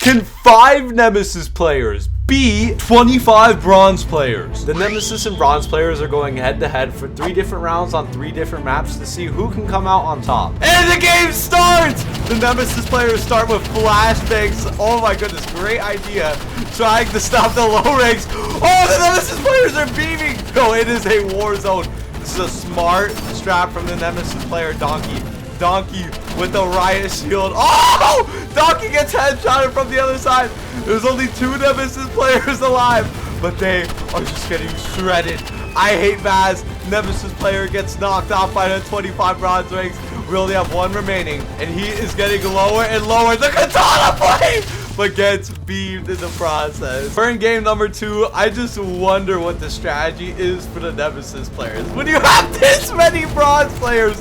Can 5 Nemesis players be 25 bronze players? The Nemesis and bronze players are going head to head for 3 different rounds on 3 different maps to see who can come out on top. And the game starts! The Nemesis players start with flashbangs. Oh my goodness, great idea. Trying to stop the low ranks. Oh, the Nemesis players are beaming. No, it is a war zone. This is a smart strap from the Nemesis player, Donkey. Donkey with the riot shield. Oh! Donkey gets headshotted from the other side. There's only 2 Nemesis players alive, but they are just getting shredded. I hate Maz. Nemesis player gets knocked off by the 25 bronze ranks. We only have 1 remaining, and he is getting lower and lower. The katana play, but gets beamed in the process. We're in game number 2. I just wonder what the strategy is for the Nemesis players. When you have this many bronze players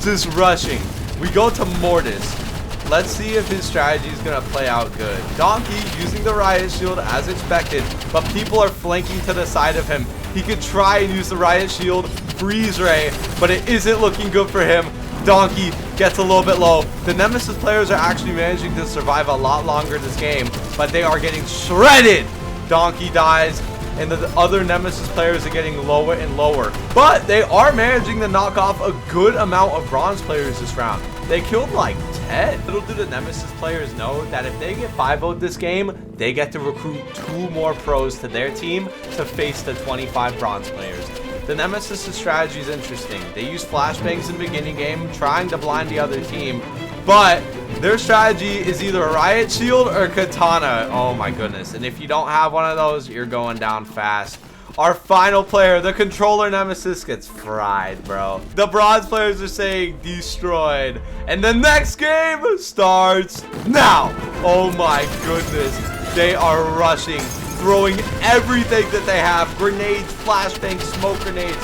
just rushing. We go to Mortis. Let's see if his strategy is going to play out good. Donkey using the riot shield as expected, but people are flanking to the side of him. He could try and use the riot shield, freeze ray, but it isn't looking good for him. Donkey gets a little bit low. The Nemesis players are actually managing to survive a lot longer this game, but they are getting shredded. Donkey dies, and the other Nemesis players are getting lower and lower. But they are managing to knock off a good amount of bronze players this round. They killed like 10. Little do the Nemesis players know that if they get 5-0 this game, they get to recruit 2 more pros to their team to face the 25 bronze players. The Nemesis' strategy is interesting. They use flashbangs in the beginning game, trying to blind the other team. But their strategy is either a riot shield or katana. Oh my goodness. And if you don't have one of those, you're going down fast. Our final player, the controller Nemesis, gets fried, bro. The bronze players are saying destroyed. And the next game starts now. Oh my goodness. They are rushing, throwing everything that they have. Grenades, flashbangs, smoke grenades.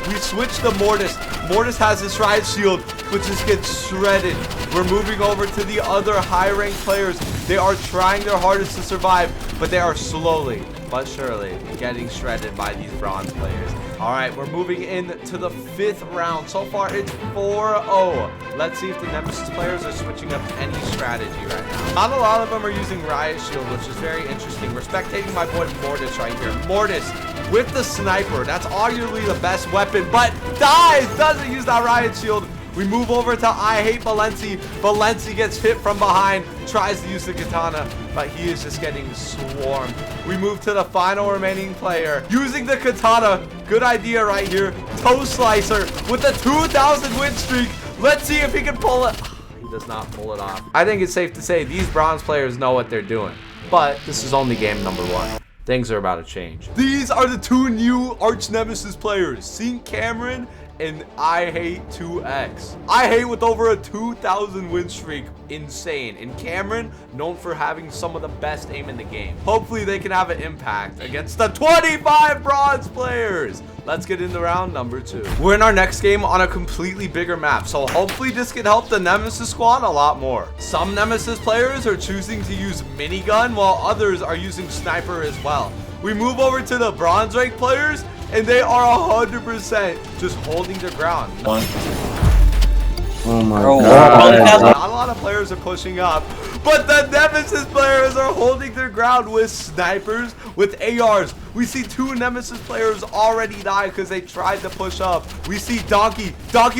We switch to Mortis. Mortis has his riot shield, which just gets shredded. We're moving over to the other high-ranked players. They are trying their hardest to survive, but they are slowly but surely getting shredded by these bronze players. All right, we're moving into the 5th round. So far, it's 4-0. Let's see if the Nemesis players are switching up any strategy right now. Not a lot of them are using riot shield, which is very interesting. We're spectating my boy Mortis right here. Mortis with the sniper. That's arguably the best weapon, but dies. Doesn't use that riot shield. We move over to I hate Valenci. Valenci gets hit from behind, tries to use the katana, but he is just getting swarmed. We move to the final remaining player using the katana. Good idea right here. Toe slicer with a 2,000 win streak. Let's see if he can pull it. He does not pull it off. I think it's safe to say these bronze players know what they're doing, but this is only game number 1. Things are about to change. These are the 2 new arch Nemesis players, Sync Cameron and I hate 2X. I hate with over a 2,000 win streak. Insane. And Cameron, known for having some of the best aim in the game. Hopefully they can have an impact against the 25 bronze players. Let's get into round number 2. We're in our next game on a completely bigger map, so hopefully this can help the Nemesis squad a lot more. Some Nemesis players are choosing to use minigun, while others are using sniper as well. We move over to the bronze rank players, and they are 100% just holding their ground. Oh my god. Not a lot of players are pushing up, but the Nemesis players are holding their ground with snipers, with ARs. We see 2 Nemesis players already die because they tried to push up. We see Donkey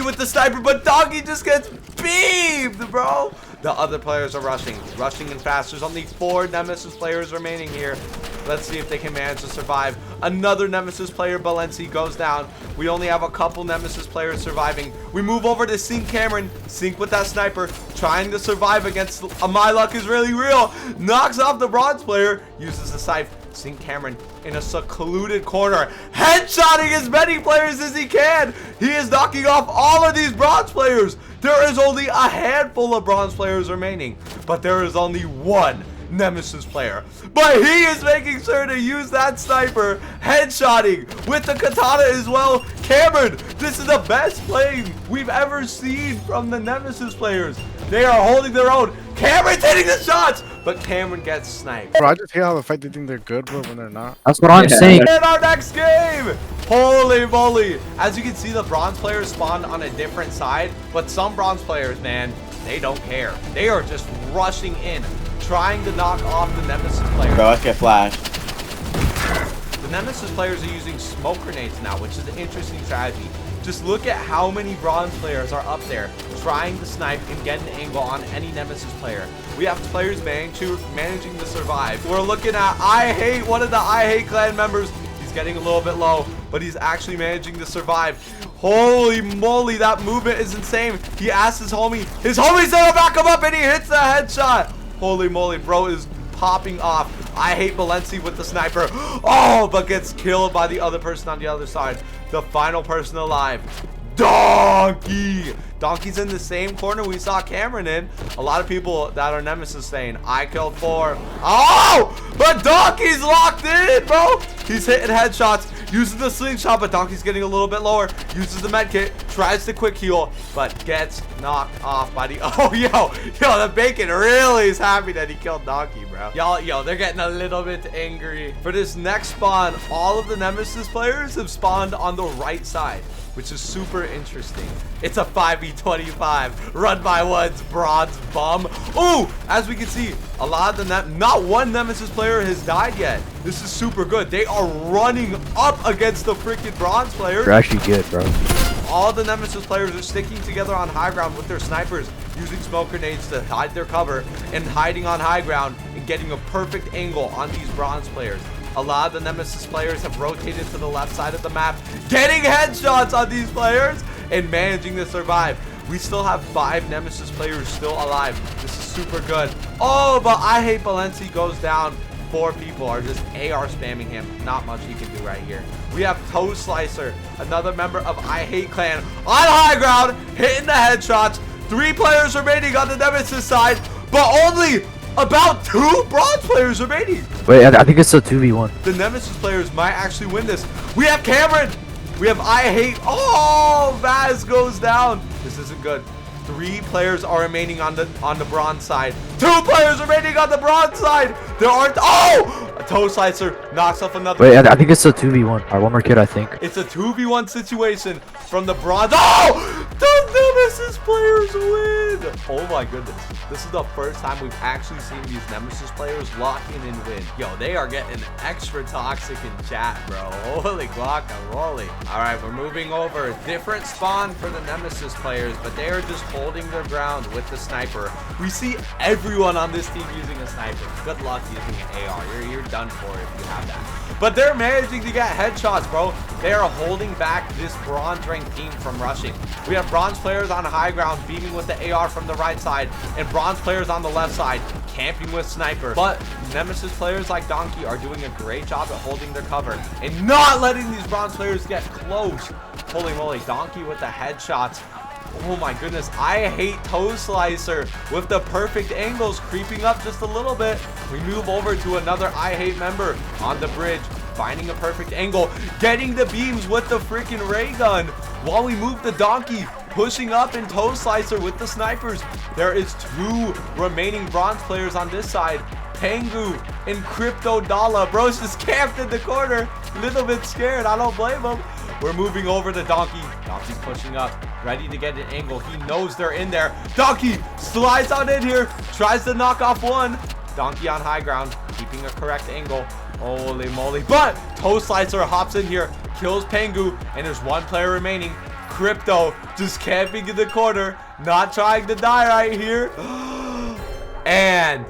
with the sniper, but Donkey just gets beamed, bro. The other players are rushing in fast. There's only 4 Nemesis players remaining here. Let's see if they can manage to survive. Another Nemesis player, Valenci, goes down. We only have a couple Nemesis players surviving. We move over to Sync Cameron. Sync with that sniper, trying to survive against My Luck is Really Real. Knocks off the bronze player, uses the scythe. Sync Cameron in a secluded corner, headshotting as many players as he can. He is knocking off all of these bronze players. There is only a handful of bronze players remaining, but there is only 1 Nemesis player. But he is making sure to use that sniper, headshotting with the katana as well. Cameron, this is the best play we've ever seen from the Nemesis players. They are holding their own. Cameron's hitting the shots, but Cameron gets sniped. Bro, I just hate how the fight they think they're good, but when they're not. That's what I'm saying. In our next game, holy moly. As you can see, the bronze players spawned on a different side, but some bronze players, man, they don't care. They are just rushing in, trying to knock off the Nemesis player. Bro, let's get flashed. The Nemesis players are using smoke grenades now, which is an interesting strategy. Just look at how many bronze players are up there trying to snipe and get an angle on any Nemesis player. We have players managing to survive. We're looking at I Hate, one of the I Hate clan members. He's getting a little bit low, but he's actually managing to survive. Holy moly, that movement is insane. He asks his homie. His homie's gonna back him up and he hits the headshot. Holy moly, bro is popping off. I Hate Balenci with the sniper. Oh, but gets killed by the other person on the other side. The final person alive. Donkey. Donkey's in the same corner we saw Cameron in. A lot of people that are Nemesis saying, I killed 4. Oh, but Donkey's locked in, bro. He's hitting headshots, uses the slingshot, but Donkey's getting a little bit lower. Uses the med kit, tries to quick heal, but gets knocked off by the... Oh, yo, the bacon really is happy that he killed Donkey, bro. Yo, they're getting a little bit angry. For this next spawn, all of the Nemesis players have spawned on the right side, which is super interesting. It's a 5v25 run by one's bronze bum. Ooh, as we can see, a lot of the not one Nemesis player has died yet. This is super good. They are running up against the freaking bronze players. They're actually good, bro. All the Nemesis players are sticking together on high ground with their snipers, using smoke grenades to hide their cover and hiding on high ground and getting a perfect angle on these bronze players. A lot of the Nemesis players have rotated to the left side of the map, getting headshots on these players and managing to survive. We still have 5 Nemesis players still alive. This is super good. Oh, but I Hate Balenci goes down. 4 people are just AR spamming him. Not much he can do right here. We have Toe Slicer, another member of I Hate Clan, on high ground, hitting the headshots. 3 players remaining on the Nemesis side, but only about 2 bronze players remaining. Wait, I think it's a 2v1. The Nemesis players might actually win this. We have Cameron. We have I Hate. Oh, Vaz goes down. This isn't good. 3 players are remaining on the bronze side. 2 players remaining on the bronze side. There aren't. Oh, a Toe Slicer knocks off another. Wait, I think it's a 2v1. Alright, one more kid, I think. It's a 2v1 situation from the bronze. Oh, the Nemesis players win. Oh my goodness. This is the first time we've actually seen these Nemesis players lock in and win. Yo, they are getting extra toxic in chat, bro. Holy guacamole. All right, we're moving over. Different spawn for the Nemesis players, but they are just holding their ground with the sniper. We see everyone on this team using a sniper. Good luck using an AR. You're done for if you have that. But they're managing to get headshots, bro. They are holding back this bronze ranked team from rushing. We have bronze players on high ground beaming with the AR from the right side, and bronze players on the left side camping with sniper. But Nemesis players like Donkey are doing a great job at holding their cover and not letting these bronze players get close. Holy moly, Donkey with the headshots. Oh my goodness, I Hate Toe Slicer with the perfect angles, creeping up just a little bit. We move over to another I Hate member on the bridge, finding a perfect angle, getting the beams with the freaking ray gun. While we move the Donkey, pushing up in Toe Slicer with the snipers. There is 2 remaining bronze players on this side. Pengu and Crypto Dollar. Bro's just camped in the corner, a little bit scared. I don't blame him. We're moving over to Donkey. Donkey's pushing up, ready to get an angle. He knows they're in there. Donkey slides on in here, tries to knock off one. Donkey on high ground, keeping a correct angle. Holy moly. But Toe Slicer hops in here, kills Pengu, and there's 1 player remaining. Crypto just camping in the corner, not trying to die right here. And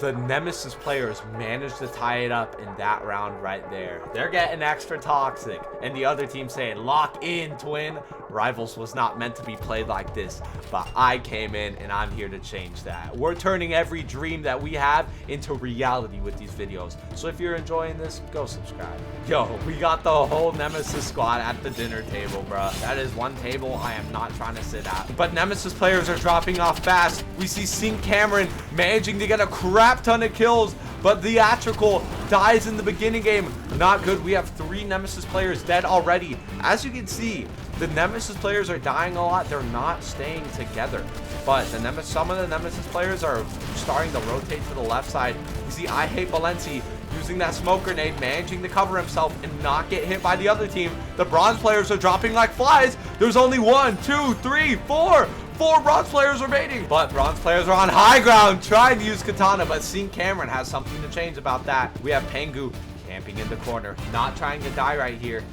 the Nemesis players managed to tie it up in that round right there. They're getting extra toxic. And the other team saying, lock in, twin. Rivals was not meant to be played like this, but I came in and I'm here to change that. We're turning every dream that we have into reality with these videos. So if you're enjoying this, go subscribe. Yo, we got the whole Nemesis squad at the dinner table, bro. That is one table I am not trying to sit at. But Nemesis players are dropping off fast. We see Sync Cameron managing to get a crap ton of kills, but Theatrical dies in the beginning game. Not good. We have 3 Nemesis players dead already. As you can see, the Nemesis players are dying a lot. They're not staying together. But some of the Nemesis players are starting to rotate to the left side. You see I Hate Balenci using that smoke grenade, managing to cover himself and not get hit by the other team. The bronze players are dropping like flies. There's only 1, 2, 3, 4, 4 bronze players remaining. But bronze players are on high ground trying to use katana, but St. Cameron has something to change about that. We have Pengu camping in the corner, not trying to die right here.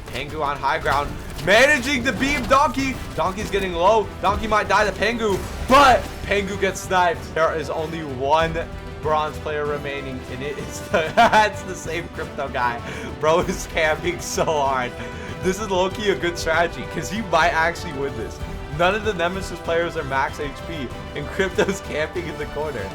Pengu on high ground, managing to beam Donkey. Donkey's getting low. Donkey might die to Pengu, but Pengu gets sniped. There is only 1 bronze player remaining, and it is it's the same crypto guy. Bro is camping so hard. This is low-key a good strategy because he might actually win this. None of the Nemesis players are max HP, and crypto's camping in the corner.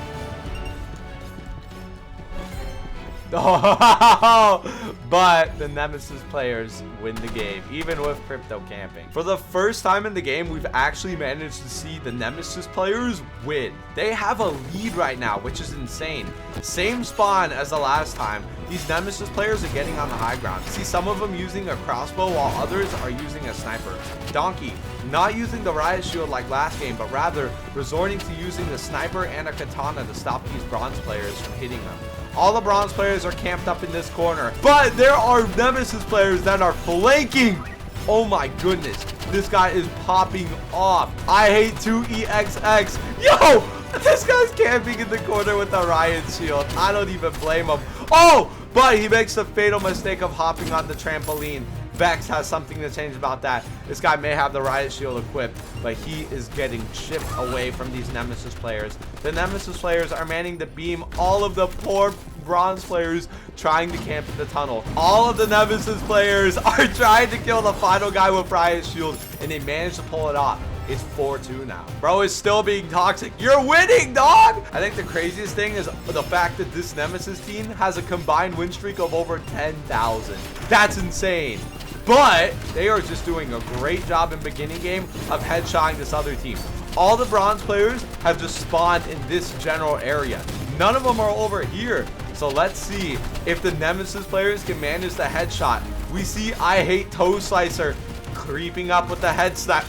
Oh, but the Nemesis players win the game, even with crypto camping. For the first time in the game, we've actually managed to see the Nemesis players win. They have a lead right now, which is insane. Same spawn as the last time. These Nemesis players are getting on the high ground. See some of them using a crossbow while others are using a sniper. Donkey, not using the riot shield like last game, but rather resorting to using the sniper and a katana to stop these bronze players from hitting them. All the bronze players are camped up in this corner, but there are Nemesis players that are flanking. Oh my goodness, this guy is popping off. I hate 2EXX. Yo, this guy's camping in the corner with a riot shield. I don't even blame him. Oh, but he makes the fatal mistake of hopping on the trampoline. Vex has something to change about that. This guy may have the riot shield equipped, but he is getting chipped away from these Nemesis players. The Nemesis players are manning to beam all of the poor bronze players trying to camp in the tunnel. All of the Nemesis players are trying to kill the final guy with riot shield, and they managed to pull it off. It's 4-2 now. Bro is still being toxic. You're winning, dog! I think the craziest thing is the fact that this Nemesis team has a combined win streak of over 10,000. That's insane. But they are just doing a great job in beginning game of headshotting this other team. All the bronze players have just spawned in this general area. None of them are over here. So let's see if the Nemesis players can manage the headshot. We see I Hate Toe Slicer creeping up with the head snap.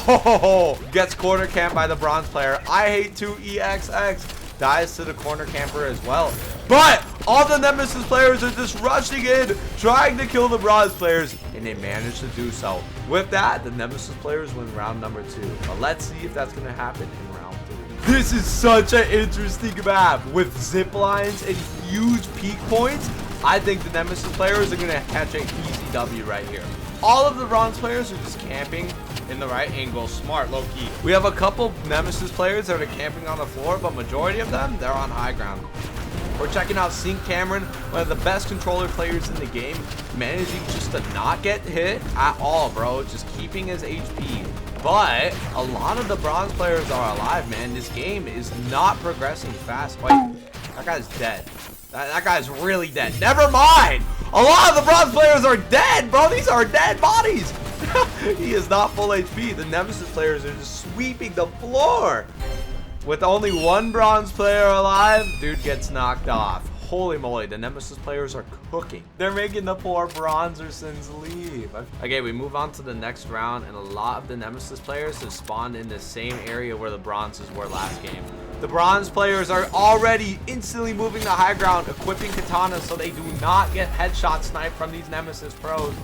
Oh, gets corner camped by the bronze player. I Hate 2EXX dies to the corner camper as well. But all the Nemesis players are just rushing in, trying to kill the bronze players, and they manage to do so. With that, the Nemesis players win round number 2. But let's see if that's going to happen in round 3. This is such an interesting map with zip lines and huge peak points. I think the Nemesis players are going to catch an easy W right here. All of the bronze players are just camping in the right angle. Smart, low-key. We have a couple Nemesis players that are camping on the floor, but majority of them, they're on high ground. We're checking out St. Cameron, one of the best controller players in the game, managing just to not get hit at all, bro. Just keeping his HP. But a lot of the bronze players are alive, man. This game is not progressing fast. Wait, that guy's dead. That guy's really dead. Never mind. A lot of the bronze players are dead, bro. These are dead bodies. He is not full HP. The Nemesis players are just sweeping the floor. With only 1 bronze player alive, dude gets knocked off. Holy moly, the Nemesis players are cooking. They're making the poor bronzersons leave. Okay, we move on to the next round, and a lot of the Nemesis players have spawned in the same area where the bronzes were last game. The bronze players are already instantly moving to high ground, equipping katanas so they do not get headshot sniped from these Nemesis pros.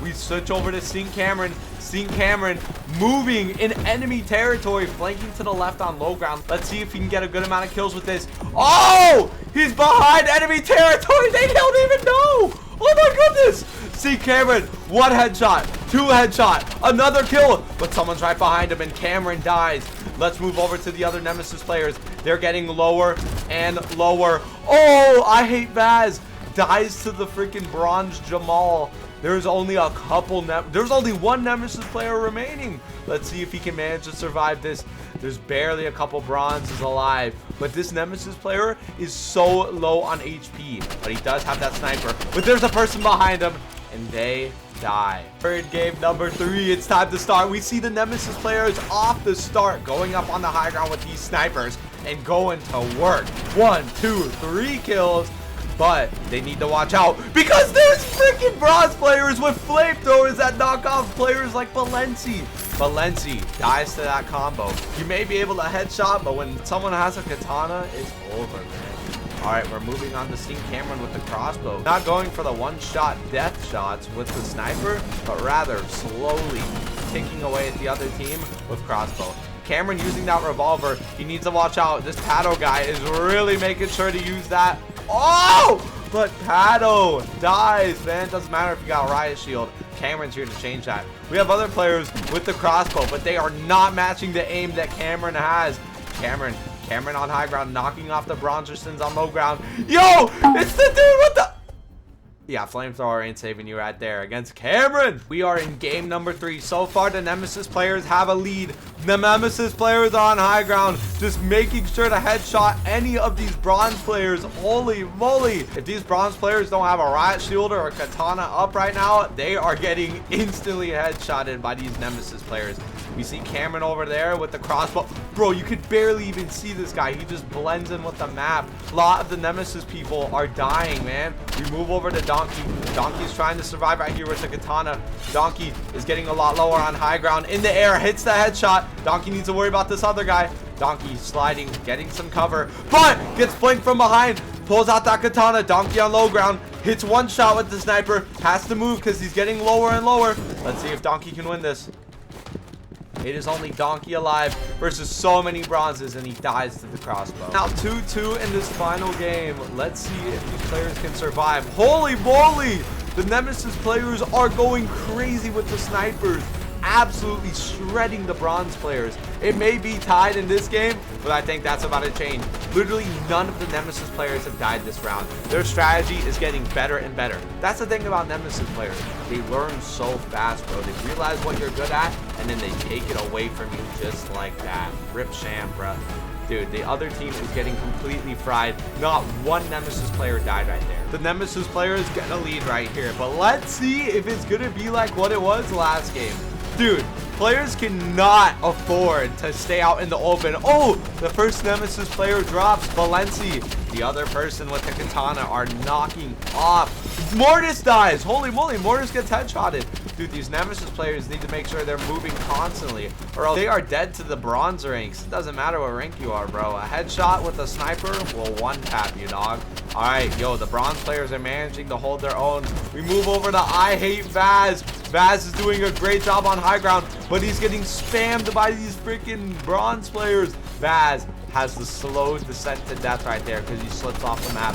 We switch over to St. Cameron. St. Cameron moving in enemy territory, flanking to the left on low ground. Let's see if he can get a good amount of kills with this. Oh, he's behind enemy territory. They don't even know. Oh my goodness. St. Cameron, 1 headshot, 2 headshot, another kill. But someone's right behind him and Cameron dies. Let's move over to the other Nemesis players. They're getting lower and lower. Oh, I Hate Vaz dies to the freaking bronze Jamal. There's only a couple, there's only 1 Nemesis player remaining. Let's see if he can manage to survive this. There's barely a couple bronzes alive, but this Nemesis player is so low on HP, but he does have that sniper. But there's a person behind him, and they die. Third game number 3, it's time to start. We see the Nemesis players off the start, going up on the high ground with these snipers and going to work. 1, 2, 3 kills. But they need to watch out because there's freaking bronze players with flamethrowers that knock off players like Valenci. Valenci dies to that combo. You may be able to headshot, but when someone has a katana, it's over, man. All right, we're moving on to St. Cameron with the crossbow. Not going for the 1-shot death shots with the sniper, but rather slowly taking away at the other team with crossbow. Cameron using that revolver. He needs to watch out. This Paddle guy is really making sure to use that. Oh! But Paddle dies, man. Doesn't matter if you got a riot shield. Cameron's here to change that. We have other players with the crossbow, but they are not matching the aim that Cameron has. Cameron on high ground, knocking off the Bronzersons on low ground. Yo! It's the dude with the... Yeah, flamethrower ain't saving you right there against Cameron. We are in game number 3. So far, the Nemesis players have a lead. The Nemesis players are on high ground, just making sure to headshot any of these bronze players. Holy moly. If these bronze players don't have a riot shield or a katana up right now, they are getting instantly headshotted by these Nemesis players. We see Cameron over there with the crossbow. Bro, you could barely even see this guy. He just blends in with the map. A lot of the Nemesis people are dying, man. We move over to Donkey. Donkey's trying to survive right here with the katana. Donkey is getting a lot lower on high ground. In the air, hits the headshot. Donkey needs to worry about this other guy. Donkey sliding, getting some cover, but gets flanked from behind. Pulls out that katana. Donkey on low ground. Hits one shot with the sniper. Has to move because he's getting lower and lower. Let's see if Donkey can win this. It is only Donkey alive versus so many bronzes, and he dies to the crossbow. Now 2-2 in this final game. Let's see if these players can survive. Holy moly! The Nemesis players are going crazy with the snipers. Absolutely shredding the bronze players. It may be tied in this game, but I think that's about to change. Literally none of the Nemesis players have died this round. Their strategy is getting better and better. That's the thing about Nemesis players. They learn so fast, bro. They realize what you're good at, and then they take it away from you just like that. Rip Sham, bro. Dude, the other team is getting completely fried. Not one Nemesis player died right there. The Nemesis players get a lead right here, but let's see if it's gonna be like what it was last game. Dude, players cannot afford to stay out in the open. Oh, the first Nemesis player drops. Valenci, the other person with the katana, are knocking off. Mortis dies. Holy moly, Mortis gets headshotted. Dude, these Nemesis players need to make sure they're moving constantly, or else they are dead to the bronze ranks. It doesn't matter what rank you are, bro. A headshot with a sniper will one-tap you, dog. All right, yo, the bronze players are managing to hold their own. We move over to I Hate Vaz. Vaz is doing a great job on high ground, but he's getting spammed by these freaking bronze players. Vaz has the slow descent to death right there because he slips off the map.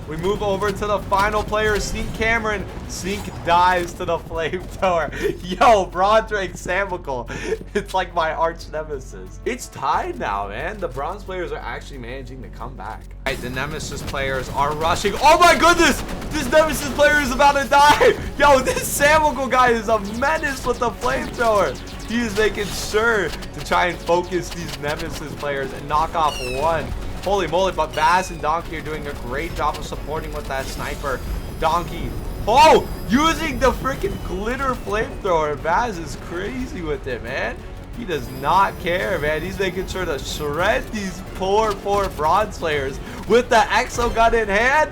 We move over to the final player, Sink Cameron. Sink dies to the flamethrower. Yo, bronze rank Sammical. It's like my arch nemesis. It's tied now, man. The bronze players are actually managing to come back. All right, the Nemesis players are rushing. Oh my goodness! This Nemesis player is about to die. Yo, this Sammical guy is a menace with the flamethrower. He is making sure to try and focus these Nemesis players and knock off one. Holy moly, but Vaz and Donkey are doing a great job of supporting with that sniper. Donkey, oh, using the freaking glitter flamethrower. Vaz is crazy with it, man. He does not care, man. He's making sure to shred these poor bronze players with the exo gun in hand.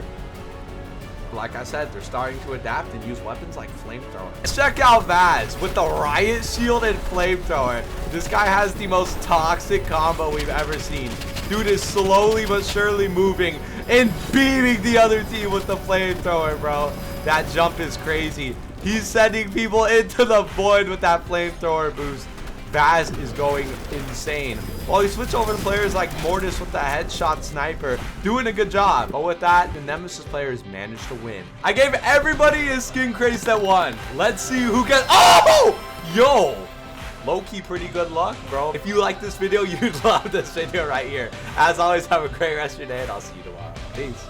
Like I said, they're starting to adapt and use weapons like flamethrower. Let's check out Vaz with the riot shield and flamethrower. This guy has the most toxic combo we've ever seen. Dude is slowly but surely moving and beaming the other team with the flamethrower, bro. That jump is crazy. He's sending people into the void with that flamethrower boost. Vaz is going insane. While we switch over to players like Mortis with the headshot sniper, doing a good job. But with that, the Nemesis players managed to win. I gave everybody a skin craze that won. Let's see who gets... Oh! Yo! Low-key pretty good luck, bro. If you like this video, you'd love this video right here. As always, have a great rest of your day, and I'll see you tomorrow. Peace.